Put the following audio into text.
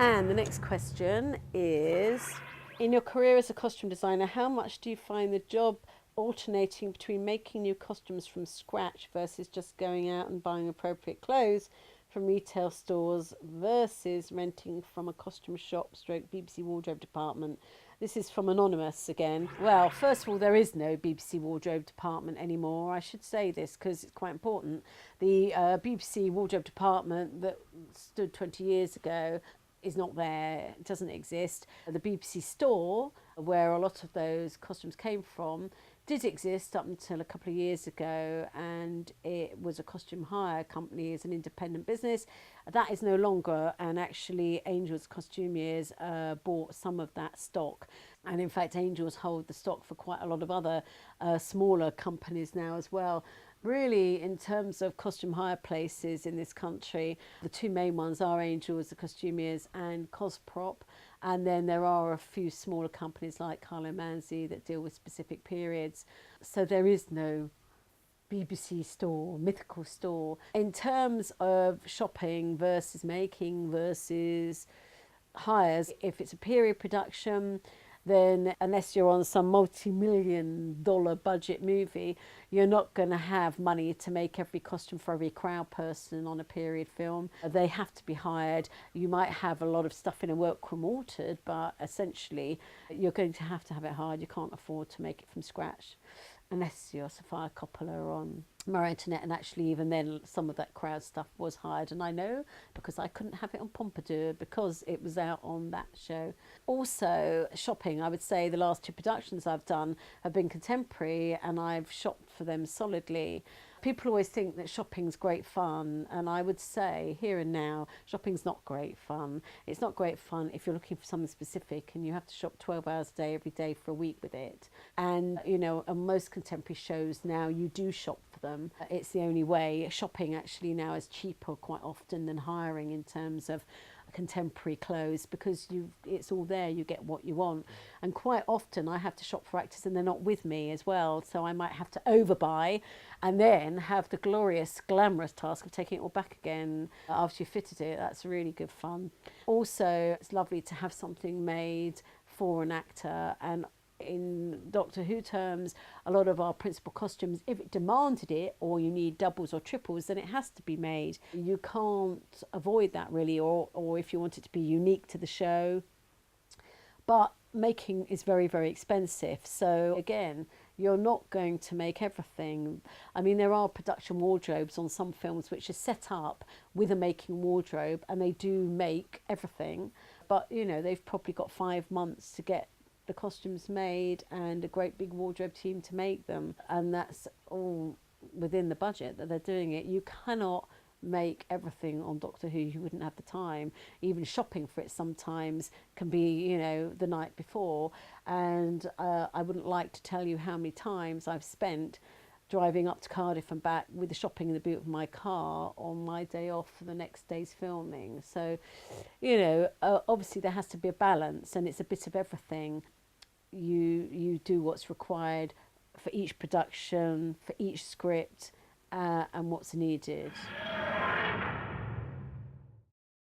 And the next question is, in your career as a costume designer, how much do you find the job alternating between making new costumes from scratch versus just going out and buying appropriate clothes from retail stores versus renting from a costume shop stroke BBC wardrobe department? This is from Anonymous again. Well, first of all, there is no BBC wardrobe department anymore. I should say this because it's quite important. The BBC wardrobe department that stood 20 years ago is not there, it doesn't exist. The BBC store, where a lot of those costumes came from, did exist up until a couple of years ago, and it was a costume hire company as an independent business. That is no longer, and actually Angels Costumiers bought some of that stock. And in fact, Angels hold the stock for quite a lot of other smaller companies now as well. Really, in terms of costume hire places in this country, the two main ones are Angels, the Costumiers, and Cosprop. And then there are a few smaller companies like Carlo Manzi that deal with specific periods. So there is no BBC store, mythical store. In terms of shopping versus making versus hires, if it's a period production, then unless you're on some multi-million-dollar budget movie, you're not going to have money to make every costume for every crowd person on a period film. They have to be hired. You might have a lot of stuff in a workroom altered, but essentially you're going to have it hired. You can't afford to make it from scratch unless you're Sophia Coppola on Marie Antoinette, and actually even then some of that crowd stuff was hired, and I know because I couldn't have it on Pompadour because it was out on that show. Also shopping, I would say the last two productions I've done have been contemporary and I've shopped for them solidly. People always think that shopping's great fun, and I would say here and now shopping's not great fun. It's not great fun if you're looking for something specific and you have to shop 12 hours a day every day for a week with it. And you know, on most contemporary shows now you do shop for them. It's the only way. Shopping actually now is cheaper quite often than hiring in terms of contemporary clothes, because it's all there, you get what you want. And quite often I have to shop for actors and they're not with me as well, so I might have to overbuy and then have the glorious glamorous task of taking it all back again after you fitted it. That's really good fun. Also, it's lovely to have something made for an actor, and in Doctor Who terms, a lot of our principal costumes, if it demanded it or you need doubles or triples, then it has to be made. You can't avoid that really, or if you want it to be unique to the show. But making is very, very expensive. So again, you're not going to make everything. I mean, there are production wardrobes on some films which are set up with a making wardrobe and they do make everything. But, you know, they've probably got 5 months to get the costumes made and a great big wardrobe team to make them, and that's all within the budget that they're doing it. You cannot make everything on Doctor Who. You wouldn't have the time. Even shopping for it sometimes can be, you know, the night before, and I wouldn't like to tell you how many times I've spent driving up to Cardiff and back with the shopping in the boot of my car on my day off for the next day's filming. So, you know, obviously there has to be a balance, and it's a bit of everything. You do what's required for each production, for each script, and what's needed.